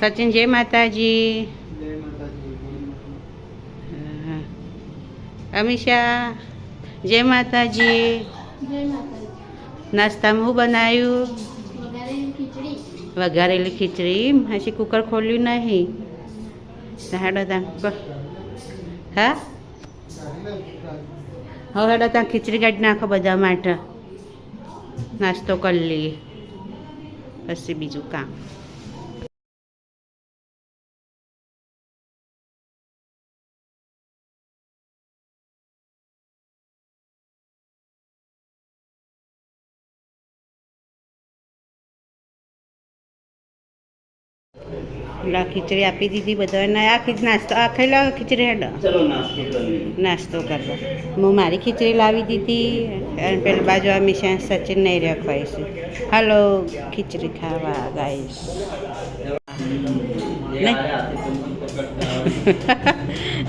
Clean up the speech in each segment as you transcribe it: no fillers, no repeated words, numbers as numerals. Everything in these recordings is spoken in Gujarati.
સચિન જય માતાજી. અમીષા જય માતાજી. નાસ્તામાં શું બનાવ્યું? વઘારેલી ખીચડી. હજી કુકર ખોલ્યું નહીં. હેડો ત્યાં હા હવે હેડો ત્યાં ખીચડી કાઢી નાખો બધા માટે. નાસ્તો કરી લઈએ પછી બીજું કામ. લા ખીચડી આપી દીધી બધાને. આ નાસ્તો આ ખાઈ લો ખીચડી. હેડો નાસ્તો કરવા. હું મારી ખીચડી લાવી દીધી અને પેલી બાજુ અમીષા સચિન નહીં રખાય છે. હાલો ખીચડી ખાવા ગાઈસ.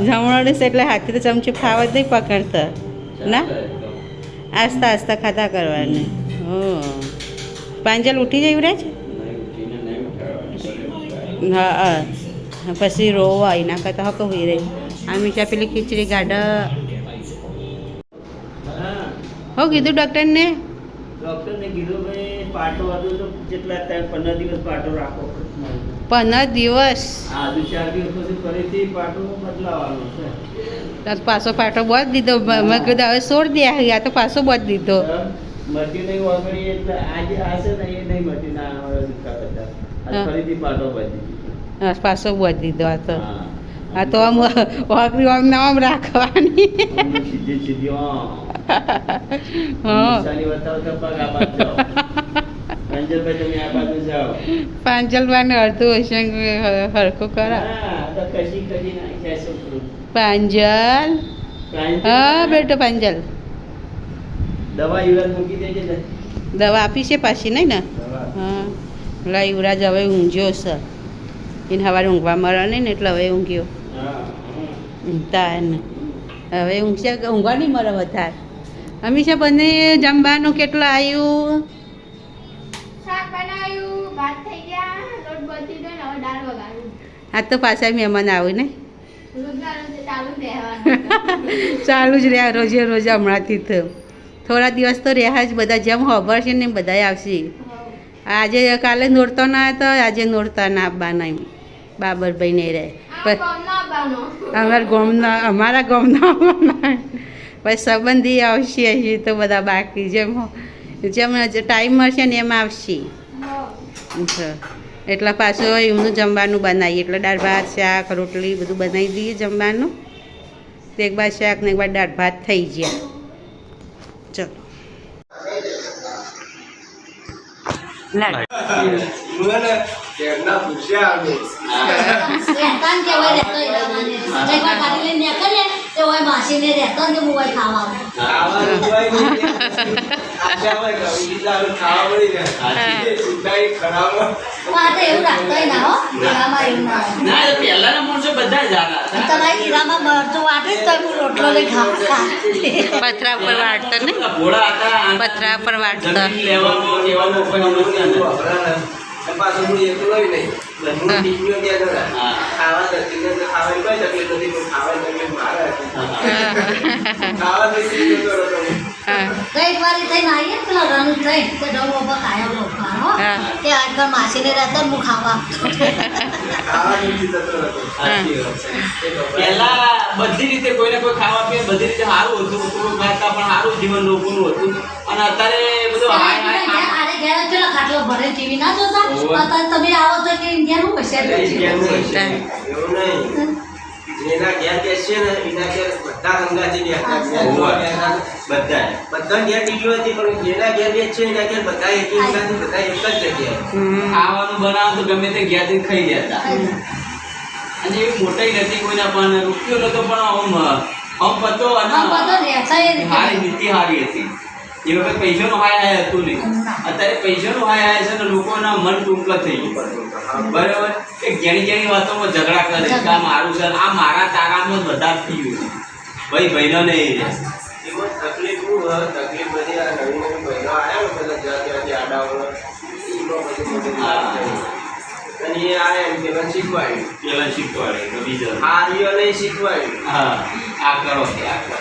જમવાનું છે એટલે હાથથી તો ચમચું ખાવા જ નહીં પકડતા ના. આસ્તા આસ્તા ખાતા કરવાની. પાંજલ ઉઠી જાય યુવરાજ? હા પછી રોવા એના કરતા હક હોઈ રહી. અમીષા પેલી ખીચડી ગાઢ હો કીધું ડૉક્ટરને? ડૉક્ટરને કીધું ભાઈ પાટો હતું તો જેટલા 15 દિવસ પાટો રાખો. 15 દિવસ? હા 4 દિવસ પછી ફરીથી પાટો બદલાવાનો છે. પાછો પાટો બોધ દીધો. મેં કીધું હવે છોડ દે. આ તો પાછો બોધ દીધો. મરતી નહીં વાગડી એટલે આજે આશે ને એ નહીં મરતી ના ફરીથી પાટો બધી પાછો બોધ દીધો. આ તો આમ વાગડી આમ ના આમ રાખવાની. સીધી સીધી પાંજલવાનું અડધું હશે હરખું કરા. પાંજલ હા બેટો પાંજલ દવા આપી છે પાછી નહીં ને? હા લા યુવરાજ હવે ઊંઘ્યો છે. એને સવારે ઊંઘવા મળે નહીં ને એટલે હવે ઊંઘ્યો. તાન હવે ઊંઘશે ઊંઘવા નહીં મળે વધારે. અમીષા બને જમવાનું કેટલું આવ્યું? આજ તો પાછા મહેમાન આવ્યું ને. ચાલુ જ રહ્યા રોજે રોજ હમણાંથી તો. થોડા દિવસ તો રહ્યા જ બધા જેમ ખબર છે ને બધા આવશે. આજે કાલે નોરતો ના હતો આજે નોરતા ના આવવાના એમ બાબરભાઈ નહીં રહે. અમારા ગામના આવવાના પછી સંબંધી આવશે હજી તો બધા બાકી જેમ ટાઈમ મળશે ને એમ આવશે. એટલે પાછું એમનું જમવાનું બનાવીએ એટલે દાળ ભાત શાક રોટલી બધું બનાવી દઈએ જમવાનું. તો એક બાદ શાક ને એક બાદ દાળ ભાત થઈ ગયા. ચલો પથરા પર વાટતા ને પથરા પર વાટતા. પેલા બધી રીતે કોઈને કોઈ ખાવા પીવા બધી રીતે સારું હતું. થોડું ખાતા પણ સારું જીવન લોકોનું હતું. અને અત્યારે બધું ખાટલો ભરે ટીવી ના જોતા. તમે આવો તો કે ઇન્ડિયાનું હશે જેના ઘેર બેસશે ને એના ઘેર બધા અંગાથી બધા ઘેર ટીવી હતી પણ જેના ઘેર બેસશે એના ઘેર બધા એક અંગાથી બધા એક જ જગ્યાએ ખાવાનું બનાવો તો ગમે તે ઘેરથી ખાઈ જતા. અને એવી મોટાઈ નથી કોઈના પણ રૂપિયો નતો પણ આમ પતો અને સારી નીતિ સારી હતી. એ વખત પૈસાનો હાય હતું નહીં. અત્યારે પૈસાનો હાય છે ને લોકોના મન ટૂંકા થઈ ગયું. બરાબર કે જેની જેની વાતોમાં ઝઘડા કરે કે આ મારું છે આ મારા તારામાં બધા થઈ ગયું. ભાઈ બહેનો નહીં એમાં તકલીફ તકલીફ બધી આ નવી નવી બહેનો આવ્યા બધા જ્યાં આડાઓ અને એ આ એમ પેલા શીખવાડ્યું પેલા શીખવાડે તો બીજા આ રહ્યો નહીં શીખવાડ્યું હા આ કરો કે આ કરો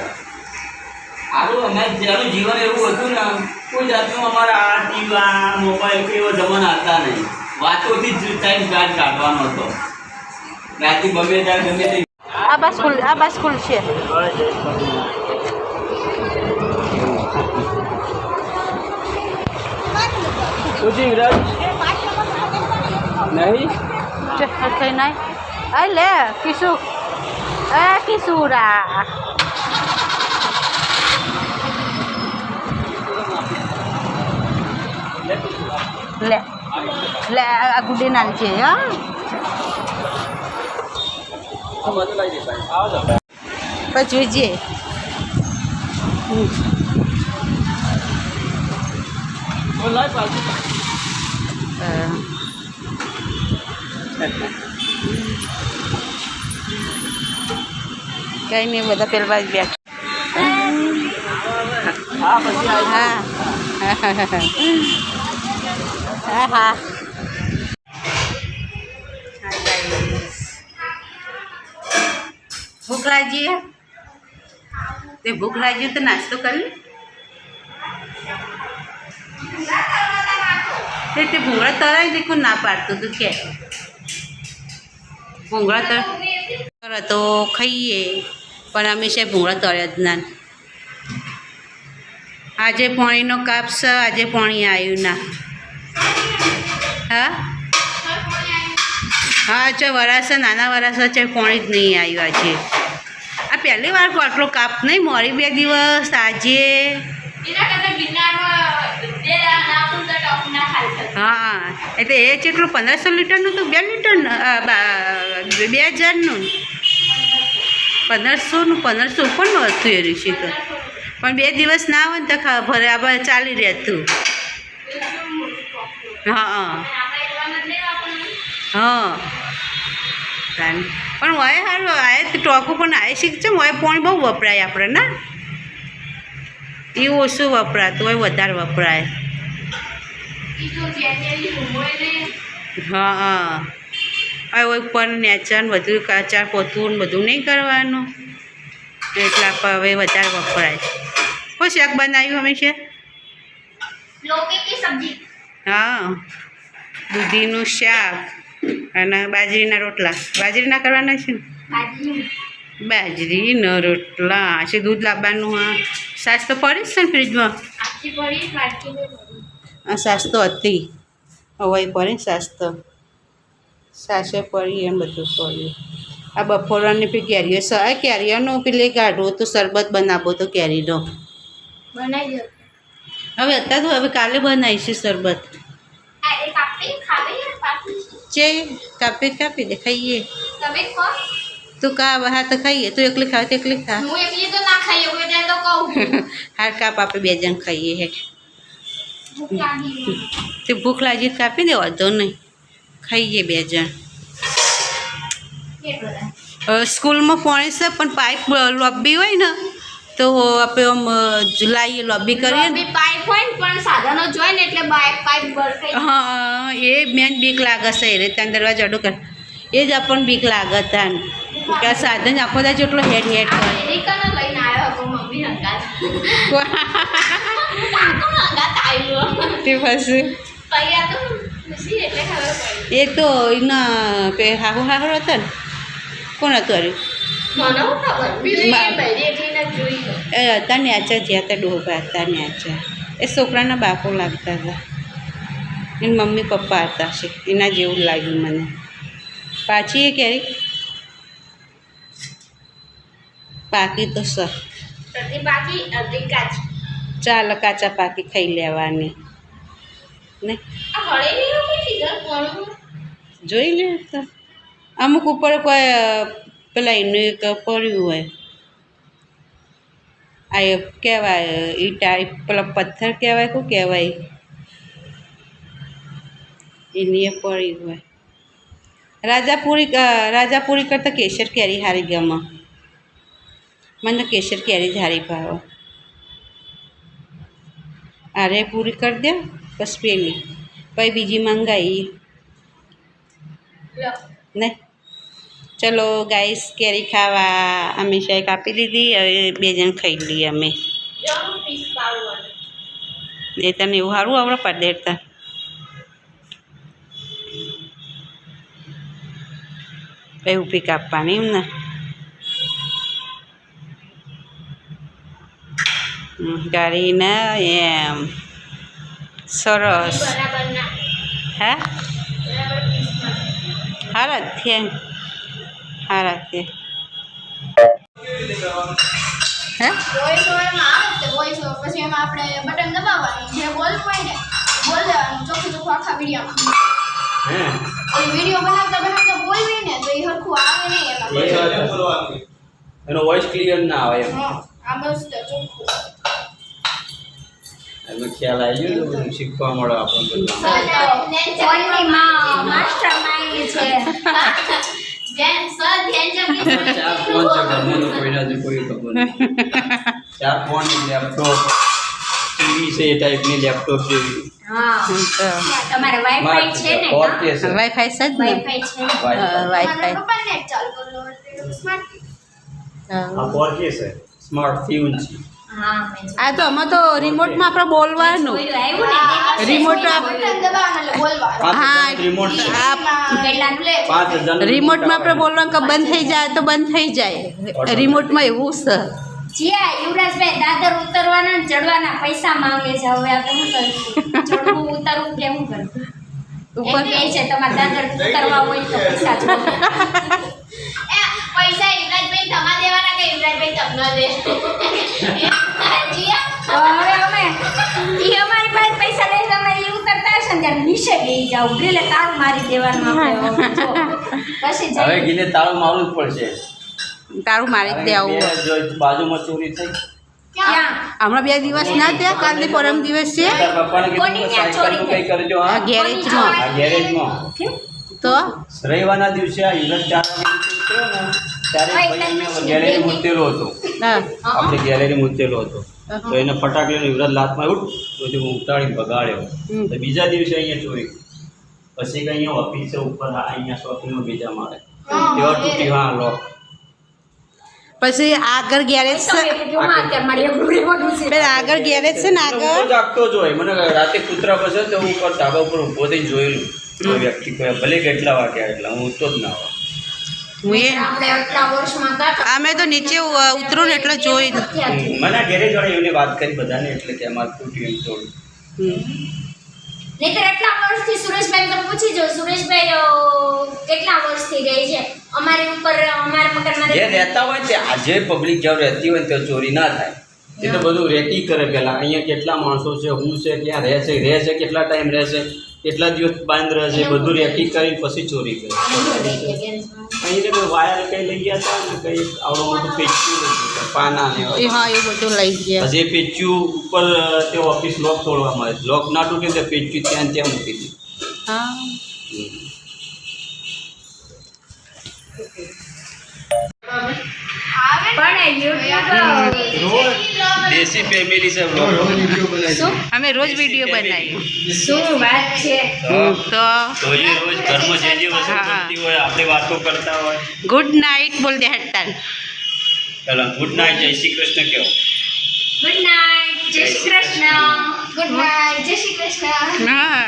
આરું અમે જેનું જીવન એવું હતું ને કોઈ જાતનું અમારા આ ટીવી આ મોબાઈલ કે એવા જમાના હતા નહીં વાતોથી જ ટાઈમ કાર્ડ કાઢવાનો હતો રાતે ગમે ત્યાં ગમે તે આ બા સ્કૂલ છે પૂછી રજ નહીં થઈ નહીં આ લે કિશુરા લે આ ગુડે નાની છે હા પછી જોઈએ કઈ નહીં બધા પેલા જ બેઠા હા પછી હા હા હા ભૂખ લાગી તે ભૂખ લાગી તો નાસ્તો કરી તે ભૂંગળા તરાય દેખો ના પાડતું તું કે ભૂંગળા તર તો ખાઈએ પણ અમે છે ભૂંગળા તળ્યા જ ના આજે પાણીનો કાપ છે આજે પાણી આવ્યું ના હા હા છે વરાસા નાના વરાસા છે પાણી જ નહીં આવ્યું આજે આ પહેલી વાર આટલો કાપ નહીં મોડી 2 દિવસ આજે હા એટલે એ જેટલું 1500 લીટરનું તો 2 લીટરનું 2000નું 1500નું 1500 ઉપરનું હતું એ ઋષિ તો પણ 2 દિવસ ના આવે ને તો બરાબર ચાલી રહેતું હા હા પણ હોય સારું આવે તો ટોકું પણ આવે શીખશે હોય પાણી બહુ વપરાય આપણે ના એ ઓછું વપરાતું હોય વધારે વપરાય હા હા હવે ઉપર નેચર બધું કાચા પોતું બધું નહીં કરવાનું એટલે આપણે હવે વધારે વપરાય કોઈ શાક બનાવ્યું હંમેશા હા દૂધીનું શાક અને બાજરીના રોટલા બાજરીના કરવાના છે ને બાજરીના રોટલા છે દૂધ લાવવાનું હા સાસ તો પડી જ છે ને ફ્રીજમાં સાસ તો હતી હવે પડે સાસ તો સાસે પડી એમ બધું પડ્યું આ બપોરની પેલી કેરીઓ કેરીઓનું પેલી કાઢવું તો શરબત બનાવો તો કેરીનો હવે અત્યારે તો હવે કાલે બનાવીશું શરબત છે કાપી દે ખાઈએ તું હા તો ખાઈએ તું એકલી ખાવ તો એકલી ખા હાર કાપ આપણે 2 જણ ખાઈએ હે તે ભૂખ લાગી કાપી દે વાંધો નહીં ખાઈએ 2 જણ સ્કૂલમાં પાણી છે પણ પાઇપ લોબી હોય ને તો આપણે આમ લાવીએ લોબી કરીએ પાઇપ હોય ને પણ સાધનો જોઈ ને એટલે પાઇપ બરકાઈ હા એ મેન બીક લાગે છે એ રીતે દરવાજો અડો કર એ જ આપણને બીક લાગે તાન કે આ સાધન આખો દા જેટલો હેડ કરે લઈને આવ્યો હતો મમ્મી હંગાત તે પછી એ તો એના હાહુ હાહરો હતો ને કોણ હતું એ હતા ન્યાચા જ્યાં હતા ડોબા હતા ન્યાચા એ છોકરાના બાપો લાગતા હતા એના મમ્મી પપ્પા હતા છે એના જેવું લાગ્યું મને પાછી એ કેરી પાકી તો સર ચાલ કાચા પાકી ખાઈ લેવાની ને જોઈ લે તો અમુક ઉપર કોઈ પેલા એનું એક પડ્યું હોય આ કહેવાય ઈટા પેલા પથ્થર કહેવાય શું કહેવાય એની એ પડી હોય રાજાપુરી કરતાં કેસર કેરી હારી ગમે મને કેસર કેરી જ હારી ભાવે અરે પૂરી કરી દે બસ પેલી પછી બીજી મંગાવી ને ચલો ગાઈસ કેરી ખાવા અમે શાક આપી દીધી હવે 2 જણ ખાઈ લઈએ અમે એ તને એવું સારું આવડે પાડેડતા એવું પીક આપવાની એમ ને ગાડીને એમ સરસ હે હારા છે હારા છે હે વોઇસ ઓવરમાં આવે છે વોઇસ ઓવર પછી એમાં આપણે બટન દબાવવાનું જે બોલ હોય ને બોલ દેવાનું ચોખ્ખું ચોખ્ખું આખા વિડીયોમાં ઓલી વિડીયો બનાવતા બોલવી ને તો એ હરખું આવે નહીં એમાં એનો વોઇસ ક્લિયર ના આવે એમ હા આ મસ્ત ચોખ્ખું એનો ખ્યાલ આવી ગયો તો બધું શીખવા મળે આપણને ફોનની માં માસ્ટર માઇન્ડ છે જેન સર ધ્યાન જમી 4 ફોન છે ઘરનો કોઈના જ કોઈ ખબર નહીં 4 ફોન લેપટોપ ટીવી છે એ ટાઈપની લેપટોપ જેવી હા તમારે વાઈફાઈ છે ને ઓકે છે વાઈફાઈ છે જ ને વાઈફાઈ છે વાઈફાઈ પપ્પા નેટ ચાલુ કરો સ્માર્ટ આ 4K છે સ્માર્ટ ટ્યુન છે હા મેં આ તો આમાં તો રિમોટમાં આપણે બોલવાનું રિમોટ બટન દબાવવાનું એટલે બોલવાનું હા રિમોટ છે કેટલાનું લે 5000 રિમોટમાં આપણે બોલવાનું કે બંધ થઈ જાય તો બંધ થઈ જાય રિમોટમાં એવું છે જીયા યુવરાજભાઈ દાદર ઉતરવાના ને ચડવાના પૈસા માંગે છે હવે આપણે શું કરીશું ચડવું ઉતરવું કે શું કરવું ઉપર કહે છે તમારે દાદર ઉતરવા હોય તો પૈસા જો પૈસા યુવરાજભાઈ તમા દેવાના કે યુવરાજભાઈ તમને દે જીયા હવે અમે ઈ અમારી પાસે પૈસા લઈ તમે ઈ ઉતરતા હશે ને ત્યારે નીચે બેસી જાવ ગ્રીલે તાળું મારી દેવાનું આપણે જો પછી હવે ગીલે તાળું મારવું જ પડશે તારું મારી જ દે આવું જો બાજુમાં ચોરી થઈ ક્યાં હમણાં 2 દિવસ ના થયા કાલની પરમ દિવસ છે તારા પપ્પાને કોની કીધું ત્યાં સાયકલનું ચોરી કંઈ કરજો હા આ ગેરેજમાં આ ગેરેજમાં કેમ તો રવિવારના દિવસે આ યુવરાજ 4 વાગે ઉતર્યો ને ત્યારે ભાઈ ગેલેરી મૂકેલો હતો હા આપણે ગેલેરી મૂકેલો હતો તો એને ફટાક લઈને યુવરાજ લાતમાં ઉઠ તો હું ઉતારીને બગાડ્યો તો બીજા દિવસે અહીંયા ચોરી પછી કે અહીંયા ઓફિસે ઉપર અહીંયા શોપિંગમાં બીજા મારે તેઓ તૂટી હા લોક પછી આગળ ગેરેજ છે બેન આગળ ગેરેજ છે ને હું તો આગળ જાગતો જ હોય મને રાતે કૂતરા પસંદ તો હું ઉપર ધાબા ઉપર ઊભો થઈને જોયેલું કોઈ વ્યક્તિ કોઈ ભલે કેટલા વાગ્યા એટલા હું તો જ ના હોય હું એ આપણે આટલા વર્ષમાં કાકા અમે તો નીચે ઉતરું ને એટલે જોઈ મને ગેરેજ વાળા એમને વાત કરી બધાને એટલે કે અમારે તૂટ્યું એમ થોડું નહીતર એટલા વર્ષથી સુરેશભાઈ તો પૂછી જો સુરેશભાઈ કેટલા વર્ષથી રહે છે અમારી ઉપર અમારા મકાનમાં જે રહેતા હોય તે આજે પબ્લિક જ્યાં રહેતી હોય ત્યાં ચોરી ના થાય એ તો બધું રેકી કરે પહેલાં અહીંયા કેટલા માણસો છે હું છે ક્યાં રહે છે કેટલા ટાઈમ રહેશે કેટલા દિવસ બંધ રહેશે બધું રેકી કરીને પછી ચોરી કરે અહીં તો વાયર કંઈ લઈ ગયા હતા ને કંઈ આવડું મોટું પેચ્યું લઈ ગયા પાના ને એ હા એ બધું લઈ ગયા પછી એ પેચ્યું ઉપર તે ઓફિસ લોક તોડવામાં આવે લોક ના તૂટે તો પેચ્યું ત્યાં મૂકી દીધું હા દેશી ફેમિલી છે અમે રોજ વિડીયો બનાવીએ શું વાત છે તો રોજ ઘરમાં જે વસ્તુ બનતી હોય આપણે વાતો કરતા હોય ગુડ નાઇટ બોલ દે હટતા ચાલો ગુડ નાઇટ જય શ્રી કૃષ્ણ કહો ગુડ નાઇટ જય શ્રી કૃષ્ણ ગુડ નાઇટ જય શ્રી કૃષ્ણ હા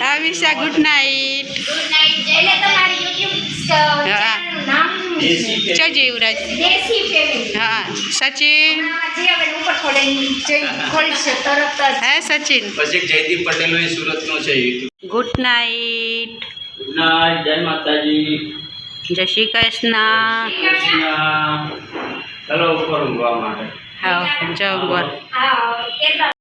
Amisha good night good night એટલે તમારી YouTube ચેનલનું નામ દેશી ચો જીવરાજ દેશી ફેમિલી હા સચિન જે આપણે ઉપર ખોલશે તરત જ હે સચિન પછી જયદીપ પટેલ એ સુરતનો છે YouTube good night good night જય માતાજી જય શ્રી કૃષ્ણ ચલો ઉપર ઊંઘવા માટે હા જાઓ હા કેટલા